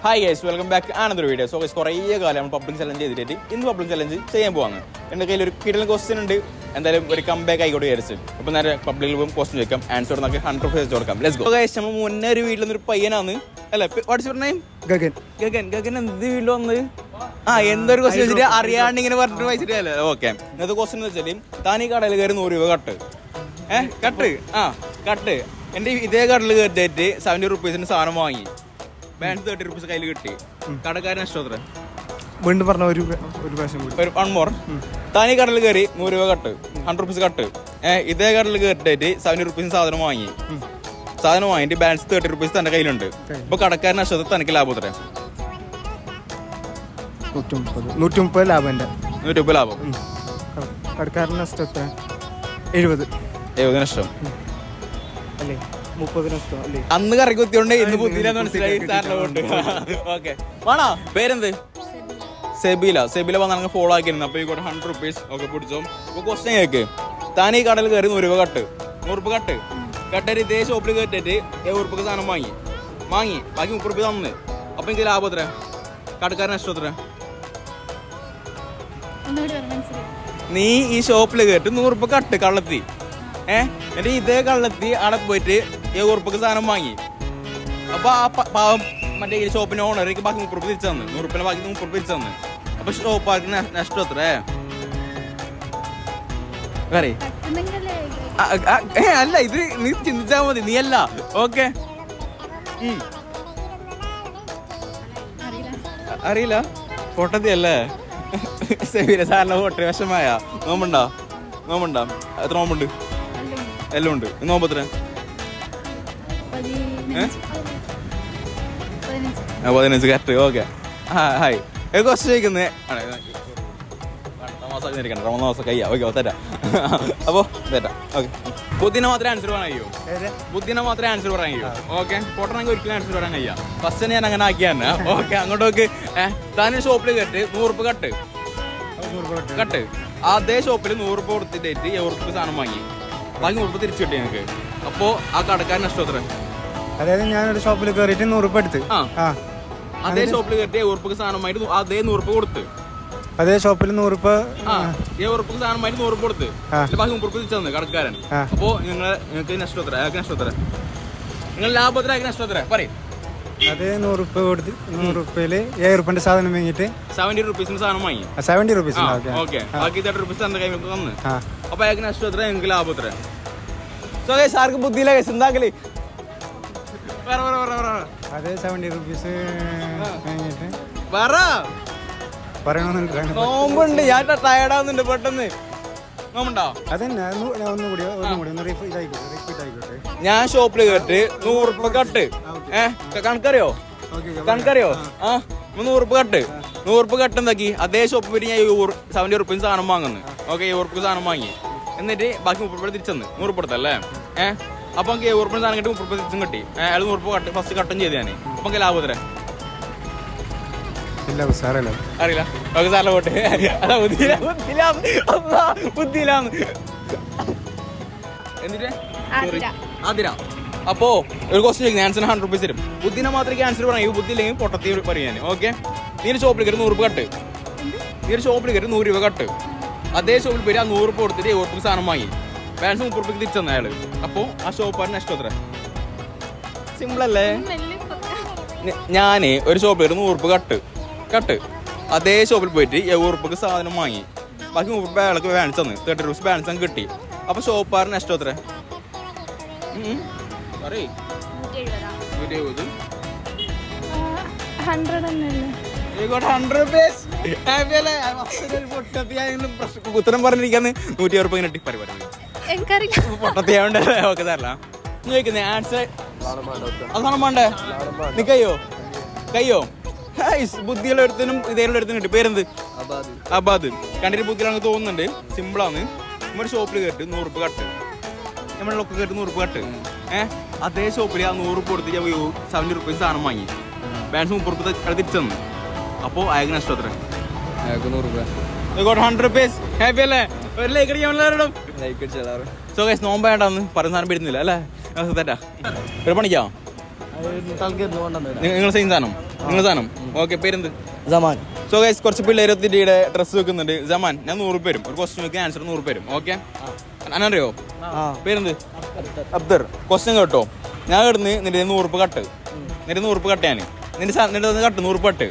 Hi guys, welcome back another video. So guys, കുറേ കാലം നമ്മൾ പബ്ലിക് ചലഞ്ച് ചെയ്തിട്ട് ഇന്ന് പബ്ലിക് ചലഞ്ച് ചെയ്യാൻ പോവാണ്. എൻ്റെ കയ്യിൽ ഒരു കിടലൻ ക്വസ്റ്റ്യൻ ഉണ്ട്. എന്തായാലും ഒരു കംബാക്ക് ആയിക്കോട്ടെ വിചാരിച്ചു. അപ്പോൾ നേരെ പബ്ലിക്കിൽ പോകും ക്വസ്റ്റ്യൻ ചോദിക്കാം, ആൻസർ നമുക്ക് 100% കൊടുക്കാം. Let's go. ഗൈസ്, നമ്മൾ മുന്നേ ഒരു വീട്ടിൽ നിന്നൊരു പയ്യനാണ്. അല്ല, വാട്ട്സ് യുവർ നെയിം? ഗഗൻ എന്ത് വീട്ടിൽ വന്ന് എന്തൊരു ക്വസ്റ്റ്യൻ വെച്ചിട്ട് അറിയാണ്ട് ഇങ്ങനെ പറഞ്ഞിട്ട് വായിച്ചിട്ട് അല്ലേ? ഓക്കെ, ഇന്നത്തെ ക്വസ്റ്റ്യൻ എന്ന് വെച്ചാൽ താൻ ഈ കടയിൽ കയറി 100 രൂപ കട്ട് കട്ട് എൻ്റെ ഇതേ കടയിൽ കയറിയിട്ട് 70 റുപ്പീസിന് സാധനം വാങ്ങി. ബാൻസ് 30 റുപ്പീസ് കയ്യിൽ കിട്ടി. കടക്കാരൻ നഷ്ടം വീണ്ടും പറഞ്ഞ ഒരു വൺ മോർ. താനീ കടലിൽ കയറി 100 രൂപ കട്ട്, 100 റുപ്പീസ് കട്ട്. ഇതേ കടലിൽ കയറിയിട്ട് 70 റുപ്പീസിന് സാധനം വാങ്ങിയിട്ട് ബാലൻസ് 30 റുപ്പീസ് തന്റെ കയ്യിലുണ്ട്. ഇപ്പൊ കടക്കാരൻ നഷ്ടത്തിൽ തനിക്ക് ലാഭം എത്ര? 130 ലാഭം. 130 ലാഭം. കടക്കാരൻ നഷ്ടം 70 നഷ്ടം അല്ലേ? 30 നഷ്ടം അല്ലേ? അന്ന് കറി കുത്തിയോണ്ട് ഇന്ന് ബുദ്ധിയിലാന്ന് മനസ്സിലായി. ഓക്കെ, വേണോ? പേരെന്ത്? സെബില വന്ന ഫോളോ ആക്കിയിരുന്നു. അപ്പൊ ഈ 100 റുപ്പീസ് ഒക്കെ പിടിച്ചോ. അപ്പൊ ക്വസ്റ്റ്യൻ കേക്ക്, താൻ ഈ കടയിൽ കയറി 100 രൂപ കട്ട്, 100 രൂപ കട്ടൊരു ഇതേ ഷോപ്പിൽ കയറ്റിട്ട് 70 റുപ്പീസ് സാധനം വാങ്ങി ബാക്കി 30 റുപ്പീസ് തന്ന്. അപ്പൊ എനിക്ക് ലാഭം എത്ര? കടക്കാരൻ നഷ്ടം എത്ര? നീ ഈ ഷോപ്പിൽ കയറ്റി 100 രൂപ കട്ട് കള്ളത്തി. എന്നിട്ട് ഇതേ കള്ളത്തി അവിടെ പോയിട്ട് 70 റുപ്പീസ് സാധനം വാങ്ങി. അപ്പൊ ആ പാവം മറ്റേ ഷോപ്പിന്റെ ഓണർക്ക് ബാക്കി 30 റുപ്പീസ് തിരിച്ചു തന്നു. 100 റുപ്പീനെ ബാക്കി 30 റുപ്പീസ് തിരിച്ചു തന്നു. അപ്പൊ ഷോപ്പാർക്ക് നഷ്ടം എത്ര? അല്ല, ഇത് നീ ചിന്തിച്ചാ മതി, നീ അല്ല. ഓക്കെ, അറിയില്ല. പൊട്ടത്തി അല്ലേ? സെബീല സാറിന് പൊട്ട വിഷമായ നോമ്പുണ്ടോ? എത്ര നോമ്പുണ്ട്? എല്ലാം ഉണ്ട്. നോമ്പ് എത്ര? 15 കറക്റ്റ്. Okay, hi. ക്വസ്റ്റ്യൻ ചോദിക്കുന്നേ റമദാൻ കയ്യാ. ഓക്കെ, തരാം. അപ്പോ തരാം. ഓക്കെ, ബുദ്ധിനെ മാത്രമേ ആൻസർ പറയാൻ കഴിയൂ. ഓക്കെ, പൊട്ടണെങ്കിൽ ഒരിക്കലും ആൻസർ പറയാൻ കഴിയാ. ഫസ്റ്റ് ഞാൻ അങ്ങനെ ആക്കിയാണ്. ഓക്കെ, അങ്ങോട്ടേക്ക് താൻ ഷോപ്പിൽ കെട്ട് 100 രൂപ കട്ട് അതേ ഷോപ്പിൽ 100 രൂപ കൊടുത്തിട്ട് 70 റുപ്പീസ് സാധനം വാങ്ങി ബാക്കി 100 രൂപ തിരിച്ചു കിട്ടി ഞങ്ങൾക്ക്. അപ്പോ ആ കടക്കാരൻ നഷ്ടം എത്ര? അതായത് ഞാനൊരു ഷോപ്പിൽ കയറിയിട്ട് 100 രൂപ എടുത്ത് അതേ ഷോപ്പിൽ കയറ്റി 70 റുപ്പീസ് സാധനമായിട്ട് അതേ 100 രൂപ കൊടുത്ത് അതേ ഷോപ്പിൽ 100 രൂപ 70 റുപ്പീസ് സാധനമായിട്ട് 100 രൂപ കൊടുത്ത് ബാക്കി 30 രൂപ തിരിച്ചു തന്നു കടക്കാരൻ. അപ്പോ നിങ്ങൾക്ക് നഷ്ടം എത്ര? അയാൾക്ക് നഷ്ടം എത്ര? നിങ്ങൾ ലാഭം എത്ര? അയാൾക്ക് നഷ്ടം എത്ര? പറയും. അതേ 100 രൂപ കൊടുത്ത് 100 രൂപയില് 7 റുപ്പന്റെ സാധനം വാങ്ങിയിട്ട് 70 റുപ്പീസിന് സാധനം വാങ്ങി. 70 റുപ്പീസ്. ഓക്കെ, ബാക്കി 30 റുപ്പീസ് തന്റെ കൈ തന്ന്. അപ്പൊ അയാൾക്ക് നഷ്ടം എത്ര? നിങ്ങൾക്ക് ലാഭം എത്ര? സാർക്ക് ബുദ്ധിയില്ല എന്താക്കല്? അതേ 70 റുപ്പീസ് വാങ്ങിയിട്ട് നോമ്പുണ്ട്. ഞാൻ ടയർഡാവുന്നുണ്ട് പെട്ടെന്ന്. നോമ്പുണ്ടോ? അതന്നെ ഒന്നുകൂടി ഞാൻ ഷോപ്പിൽ കേട്ട് 100 രൂപ കട്ട്. കണക്കറിയോ? 100 രൂപ കട്ട്. 100 രൂപ കട്ട് എന്താക്കി അതേ ഷോപ്പിൽ പോയിട്ട് ഞാൻ 70 റുപ്പീസ് സാധനം വാങ്ങുന്നു. ഓക്കെ, 70 റുപ്പീസ് സാധനം വാങ്ങി. എന്നിട്ട് ബാക്കി 30 രൂപ തിരിച്ചെന്ന് 100 രൂപ കൊടുത്തല്ലേ? അപ്പൊ എനിക്ക് 70 റുപ്പീസ് സാധനം കിട്ടി 30 രൂപ തിരിച്ചും കിട്ടി. അയാൾ 100 രൂപ കട്ട് ഫസ്റ്റ് കട്ടും ചെയ്ത് ഞാൻ. അപ്പൊ എനിക്ക് ലാഭം എത്ര? അറിയില്ല. ഓക്കെ, സാറിനെ പോട്ടെ. ബുദ്ധിയിലാന്ന്. എന്നിട്ട് ആതിര. അപ്പോ ഒരു ക്വസ്റ്റ്യൻ ചോദിക്കും, ആൻസർ 100 റുപ്പീസ് തരും. ബുദ്ധിനെ മാത്രമേ ആൻസർ പറയൂ, ബുദ്ധി ഇല്ലെങ്കിൽ പൊട്ടത്തി പറയാൻ. ഓക്കെ, നീ ഒരു ഷോപ്പിൽ കയറി 100 രൂപ കട്ട്. 100 രൂപ കട്ട് അതേ ഷോപ്പിൽ പോയി 100 രൂപ കൊടുത്തിട്ട് 70 റുപ്പീസ് സാധനം വാങ്ങി ബാലൻസ് 30 റുപ്പീസ് തിരിച്ചു തന്നെ അയാള്. അപ്പൊ ആ ഷോപ്പാരന് നഷ്ടം എത്ര? സിമ്പിൾ അല്ലേ? ഞാന് ഒരു ഷോപ്പിൽ 100 രൂപ കട്ട് അതേ ഷോപ്പിൽ പോയിട്ട് 70 റുപ്പീസ് സാധനം വാങ്ങി ബാക്കി 30 രൂപ അയാൾക്ക് ബാലൻസ് തന്നു. 30 റുപ്പീസ് ബാലൻസ് അങ്ങ് കിട്ടി. അപ്പൊ ഷോപ്പാരന് നഷ്ടം എത്ര? 100 റുപ്പീസ്. ഉത്തരം പറഞ്ഞിരിക്കാന്ന് 100 രൂപ കിട്ടി. പൊട്ടത്തിയാവണ്ടേ? ഓക്കെ, തരല. ചോദിക്കുന്നേ ആൻസർ അതാണ് വേണ്ടേ? നീ കയ്യോ? ബുദ്ധിയുള്ള ഒരുത്തിനും ഇതേലുള്ള ഒരുത്തിനും കിട്ടി. പേരെന്ത്? അബാദ്. കണ്ടിട്ട് ബുദ്ധിയിലാണെന്ന് തോന്നുന്നുണ്ട്. സിമ്പിളാണ്. നമ്മുടെ ഷോപ്പിൽ കയറ്റി 100 രൂപ കട്ട്. നമ്മുടെ ലൊക്കെ കയറ്റി 100 രൂപ കട്ട്. അതേ ഷോപ്പിൽ ആ 100 രൂപ കൊടുത്ത് 70 റുപ്പീസ് സാധനം വാങ്ങി ബാലൻസ് 30 രൂപ തിരിച്ചു തന്നു. അപ്പോ അയാൾക്ക് നഷ്ടം എത്ര? 100 രൂപ. 100 റുപ്പീസ്. ഹാപ്പി അല്ലേ? ഒരു ലൈക്ക് അടിക്കാൻ. സോ ഗൈസ്, നോമ്പ് വേണ്ടെന്ന് പറയുന്ന സാധനം പെടുന്നില്ല അല്ലേ? തെറ്റാ. ഒരു പണിക്കാ നിങ്ങൾ സെയിം സാധനം നിങ്ങൾ സാധനം ഓക്കെ. പേരെന്ത്? സമാൻ. സോ ഗൈസ് കുറച്ച് പിള്ളേർ ഒത്തിരിയുടെ ഡ്രസ്സ് വെക്കുന്നുണ്ട്. ജമാൻ ഞാൻ 100 പേരും ഒരു ക്വസ്റ്റ്യൻ വെക്കുക ആൻസർ 100 പേരും ഓക്കെ. അറിയോ പേരെന്ത്? അബ്ദർ. ക്വസ്റ്റ്യൻ കേട്ടോ. ഞാൻ കിടന്ന് നിന്റെ 100 കട്ട്, നിന്റെ 100 കട്ട് ഞാൻ നിന്റെ കട്ട് 100 കട്ട്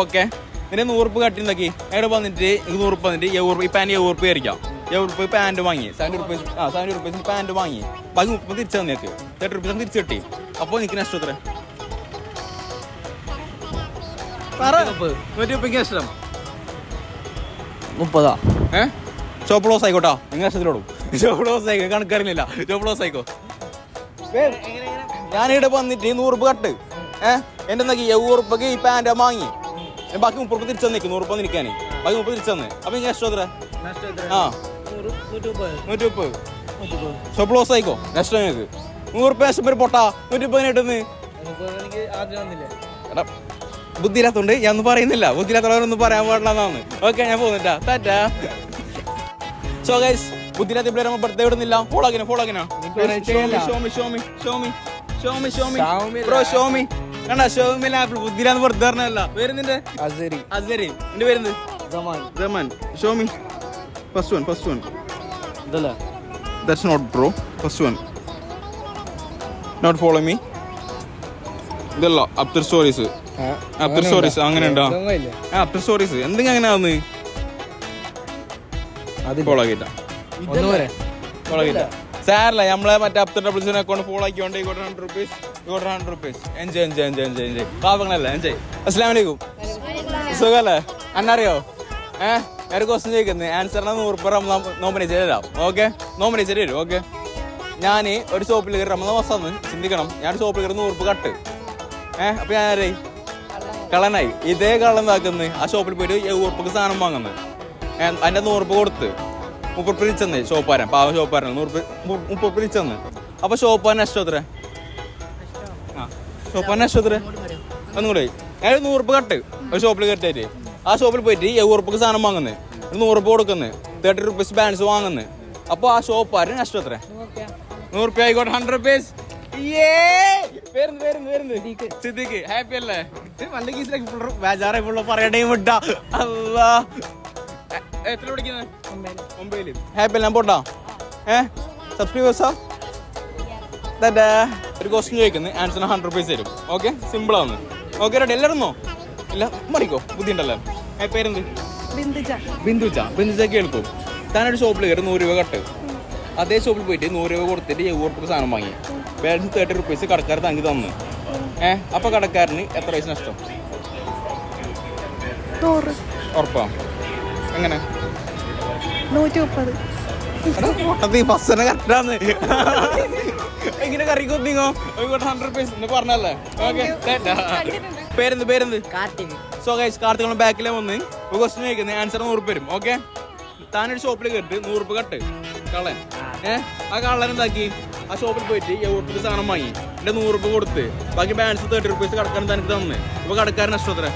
ഓക്കെ. നിന്റെ 100 കട്ടി ഉണ്ടാക്കി എവിടെ വന്നിട്ട് 100 വന്നിട്ട് 70 ഈ പാൻറ് 70 ആയിരിക്കാം. 70 പാൻറ് വാങ്ങി 70 റുപ്പീസ് പാൻറ് വാങ്ങി ബാക്കി 30 തിരിച്ചു തന്നേക്ക് 30 റുപ്പീസ് തിരിച്ചു കിട്ടി. അപ്പോൾ എനിക്ക് നഷ്ടം എത്ര? 130 നഷ്ടം 30. ഷോപ്പ് ക്ലോസ് ആയിക്കോട്ടോ. നിങ്ങൾ നഷ്ടത്തിലോടും. ഷോപ്പ് ക്ലോസ് ആയിക്കോ, കണക്കറിയില്ല. ഷോപ്പ് ക്ലോസ് ആയിക്കോ. ഞാനിവിടെ വന്നിട്ട് 100 കട്ട് എന്റെ എന്താക്കി 70 ഈ പാൻറ് വാങ്ങി ബാക്കി 30 തിരിച്ചു തന്നേക്ക് 100 നിൽക്കാന് ബാക്കി 30 തിരിച്ചു തന്നെ. അപ്പൊ എനിക്ക് നഷ്ടം എത്ര? 130. ഷോപ്പ് ക്ലോസ് ആയിക്കോ. നഷ്ടം നിങ്ങൾക്ക് 100 നഷ്ടം പേര് പൊട്ടാ 130 കിട്ടുന്നത്. എടാ ബുദ്ധിയില്ലാത്തോണ്ട് ഞാൻ ഒന്നും പറയുന്നില്ല. ബുദ്ധിയില്ലാത്തവരൊന്നും പറയാൻ പാടില്ലെന്നാണ് ഓക്കെ. ഞാൻ പോകുന്നിട്ടാ ടാറ്റാ. സോ ഗൈസ് ബുദ്ധിയില്ലാത്ത പിള്ളേർ നമ്മൾ ബർത്ത്ഡേ ഇടുന്നില്ല. ഫോളോക്കിനാ കണ്ടാ ഷോമി ആപ്പിൾ ബുദ്ധിയില്ലാന്ന് വെറുതെ പറഞ്ഞല്ല. പേരെന്തിന്റെ? അസരി. എന്റെ പേരെന്ത്? ജമാൻ. Show me first one that's not bro. First one not follow me. ഇതല്ല അപ്റ്റർ സ്റ്റോറീസ് അങ്ങനെ ഉണ്ടോ? അപ്റ്റർ സ്റ്റോറീസ് എന്തെങ്കിലും അങ്ങനെ ആവുന്നു. ഫോളോ ആക്കിയിട്ട സാറല്ല നമ്മളെ മറ്റേ അപ്റ്റർ ഡബിൾസിനെ അക്കൗണ്ട് ഫോളോ ആക്കിയോണ്ട് 100 റുപ്പീസ്. എൻജോയ് പാപങ്ങളല്ലേ എൻജോയ്. അസ്സലാമു അലൈക്കും. സുഖല്ലേ? അന്നറിയോ ഒരു ക്വസ്റ്റ്യൻ ചോദിക്കുന്നത് ആൻസറിന് 100 റമദാൻ നോമിനേറ്റ് ചെയ്ത് തരാം ഓക്കെ. നോമിനേറ്റ് ചെയ്ത് തരും ഓക്കെ. ഞാൻ ഒരു ഷോപ്പിൽ കയറി റമദാൻ മാസം ചിന്തിക്കണം. ഞാൻ ഷോപ്പിൽ കയറി 100 കട്ട് അപ്പൊ ഞാൻ ആരായി? കള്ളനായി. ഇതേ കള്ളൻ ഇതാക്കുന്നത് ആ ഷോപ്പിൽ പോയിട്ട് 70 സാധനം വാങ്ങുന്നത് അതിൻ്റെ 100 കൊടുത്ത് 30 തിരിച്ചെന്ന് ഷോപ്പുകാരൻ. പാവം ഷോപ്പുകാരൻ 30 തിരിച്ചെന്ന്. അപ്പൊ ഷോപ്പുകാരൻ നഷ്ടം എത്ര? ഷോപ്പുകാരൻ നഷ്ടം എത്ര? ഒന്നുകൂടെ ഞാൻ 100 കട്ട് ഒരു ഷോപ്പിൽ കയറ്റിയിട്ട് ആ ഷോപ്പിൽ പോയിട്ട് 70 സാധനം വാങ്ങുന്നത് 100 കൊടുക്കുന്നത് 30 റുപ്പീസ് ബാലൻസ് വാങ്ങുന്നത്. അപ്പൊ ആ ഷോപ്പുകാരൻ നഷ്ടം എത്ര? 100 ആയിക്കോട്ടെ. 100 റുപ്പീസ്. സിദ്ദീഖ് ഹാപ്പി അല്ലേ? നല്ല കേസിലേക്ക് ബേജാറായി പറയണേ വിട്ടാ. അല്ലാ എത്ര പഠിക്കുന്നത്? 9. ഹാപ്പി അല്ലേ? ഞാൻ പോട്ടാ സബ്സ്ക്രൈബേഴ്സാ. ഒരു ക്വസ്റ്റ്യൻ ചോദിക്കുന്നത് ആൻസറിന് 100 റുപ്പീസ് തരും ഓക്കെ. സിമ്പിളാണ് ഓക്കെ. റെഡി എല്ലാവരും ഇല്ല മറിക്കോ ബുദ്ധി ഉണ്ടല്ലോ. പേരെന്ത്? ബിന്ദുജ കേൾക്കും. താനൊരു ഷോപ്പിൽ കയറി 100 രൂപ കട്ട്. അതേ ഷോപ്പിൽ പോയിട്ട് 100 രൂപ കൊടുത്തിട്ട് 70 സാധനം വാങ്ങി ബാലൻസ് 30 റുപ്പീസ് കടക്കാർ തങ്ങി തന്ന് അപ്പൊ കടക്കാരന് എത്ര പൈസ നഷ്ടം? 100. ഉറപ്പാ? എങ്ങനെ? 130. ഫസ്റ്റ് കറക്റ്റാന്ന്. എങ്ങനെ കറി കൊത്തിങ്ങോ 100 റുപ്പീസ് എന്ന് പറഞ്ഞല്ലേ ഓക്കെ. പേരെന്ത്? സോ ഗൈസ് കാർത്തികളുടെ ബാക്കിലെ വന്ന് ഒരു ക്വസ്റ്റ്യൻ ചോദിക്കുന്നത് ആൻസർ 100 വരും ഓക്കെ. താനൊരു ഷോപ്പിൽ കയറിട്ട് 100 രൂപ കട്ട് കള്ളൻ ആ കള്ളൻ എന്താക്കി ആ ഷോപ്പിൽ പോയിട്ട് 70 സാധനം വാങ്ങി എന്റെ 100 രൂപ കൊടുത്ത് ബാക്കി ബാലൻസ് 30 റുപ്പീസ് കടക്കാരൻ തനിക്ക് തന്ന്. അപ്പൊ കടക്കാരൻ നഷ്ടം എത്ര?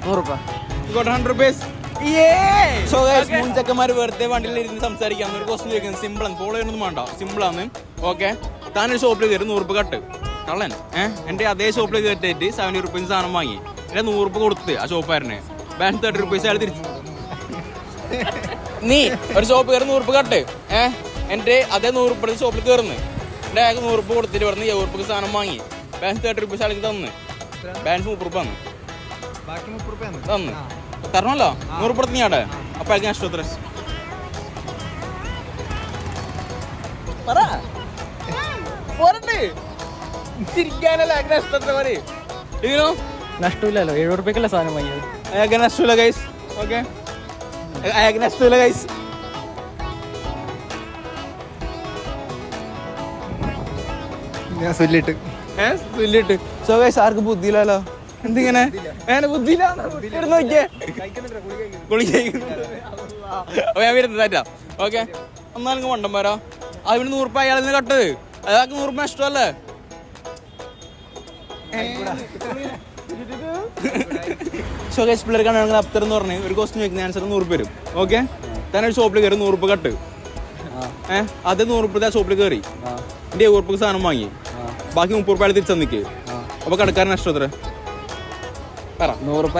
100 റുപ്പീസ്. സോ ഗൈസ് മൂഞ്ചക്കന്മാർ വെറുതെ വണ്ടിയിൽ ഇരുന്ന് സംസാരിക്കാം. ഒരു ക്വസ്റ്റ്യൻ ചോദിക്കുന്നത് സിമ്പിളാണ്. ഫോളോ ചെയ്യണമെന്ന് വേണ്ട, സിമ്പിളാണ് ഓക്കെ. താനൊരു ഷോപ്പിൽ കയറി 100 രൂപ കട്ട് കള്ളൻ എന്റെ അതേ ഷോപ്പിൽ കയറ്റിയിട്ട് 70 റുപ്പീസ് സാധനം വാങ്ങി എന്റെ 100 രൂപ കൊടുത്ത് ആ ഷോപ്പുകാരന് ബാലൻസ് 30 റുപ്പീസ് അയാൾ തിരിച്ചു. നീ ഒരു ഷോപ്പ് കയറി 100 രൂപ കട്ട് എന്റെ അതേ 100 രൂപ ഷോപ്പിൽ കയറുന്നു എന്റെ അയാൾക്ക് 100 രൂപ കൊടുത്തിട്ട് പറഞ്ഞ് 70 റുപ്പീസ് സാധനം വാങ്ങി ബാലൻസ് 30 റുപ്പീസ് അയാൾക്ക് തന്ന് ബാലൻസ് 30 രൂപ തന്ന് തരണമല്ലോ. 100 രൂപ നീയാടെ അപ്പൊ അയാൾക്ക് നഷ്ടം എത്ര? ഇതിനോ നഷ്ടമില്ലല്ലോ. 70 റുപ്യക്കല്ലേ സാധനം വാങ്ങിയത്. അയാൾക്ക് നഷ്ടമില്ല ഗൈസ് ഓക്കെ. അയാൾക്ക് നഷ്ടമില്ല ഗൈസ്. ഞാൻ സുല്ലിട്ട് സോ ഗൈസ് ആർക്ക് ബുദ്ധിയില്ലല്ലോ. എന്തിങ്ങനെ ബുദ്ധിയില്ല നോക്കിയേ ഞാൻ വരുന്നത് താറ്റാ ഓക്കെ. ഒന്നാലും വണ്ടന്മാരോ അതിന് 100 രൂപ അയാളിൽ നിന്ന് കട്ടത് അയാൾക്ക് 100 രൂപ നഷ്ടമല്ലേ? സോ ഗൈസ് പിള്ളേർക്കാണെങ്കിൽ അപ്തർ എന്ന് പറഞ്ഞ് ഒരു ക്വസ്റ്റ്യൻ ചോദിക്കുന്ന ആൻസർ 100 രൂപ വരും ഓക്കെ. താനൊരു ഷോപ്പിൽ കയറി 100 രൂപ കട്ട് അത് 100 രൂപ ഷോപ്പിൽ കയറി എന്റെ 70 രൂപ സാധനം വാങ്ങി ബാക്കി 30 രൂപ തിരിച്ചു തന്നിക്ക്. അപ്പൊ കടക്കാരൻ നഷ്ടം എത്ര? പറ 100 രൂപ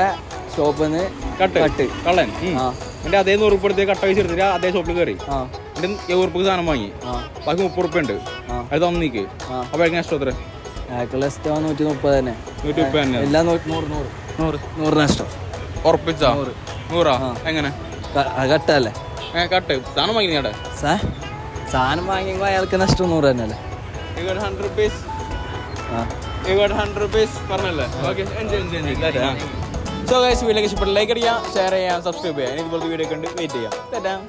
ഷോപ്പിൽ നിന്ന് കട്ട് കള്ളൻ ആ എൻ്റെ അതേ 100 രൂപ എടുത്ത് കട്ട പൈസ എടുത്തിട്ട് അതേ ഷോപ്പിൽ കയറി ആ എൻ്റെ 70 രൂപ സാധനം വാങ്ങി ആ ബാക്കി 30 രൂപ ഉണ്ട് ആ അത് തന്നു നീക്ക് ആ അപ്പോൾ എനിക്ക് നഷ്ടം എത്ര അയാൾക്കുള്ള ഇഷ്ടം 130 തന്നെ 130 തന്നെ എല്ലാം 100 നഷ്ടം ഉറപ്പിച്ചാ 100 എങ്ങനെ കട്ടല്ലേ കട്ട് സാധനം വാങ്ങി നീ അവിടെ സാധനം വാങ്ങിക്കുമ്പോൾ അയാൾക്ക് നഷ്ടം 100 തന്നെയല്ലേ 100 rupees ആ 100 rupees പറഞ്ഞല്ലേ ഓക്കെ സോ ഗൈസ് വീഡിയോ ഇഷ്ടപ്പെട്ട ലൈക്ക് അടിക്കുക ഷെയർ ചെയ്യാം സബ്സ്ക്രൈബ് ചെയ്യാം ഇതുപോലത്തെ വീഡിയോ കണ്ട് വെയിറ്റ് ചെയ്യാം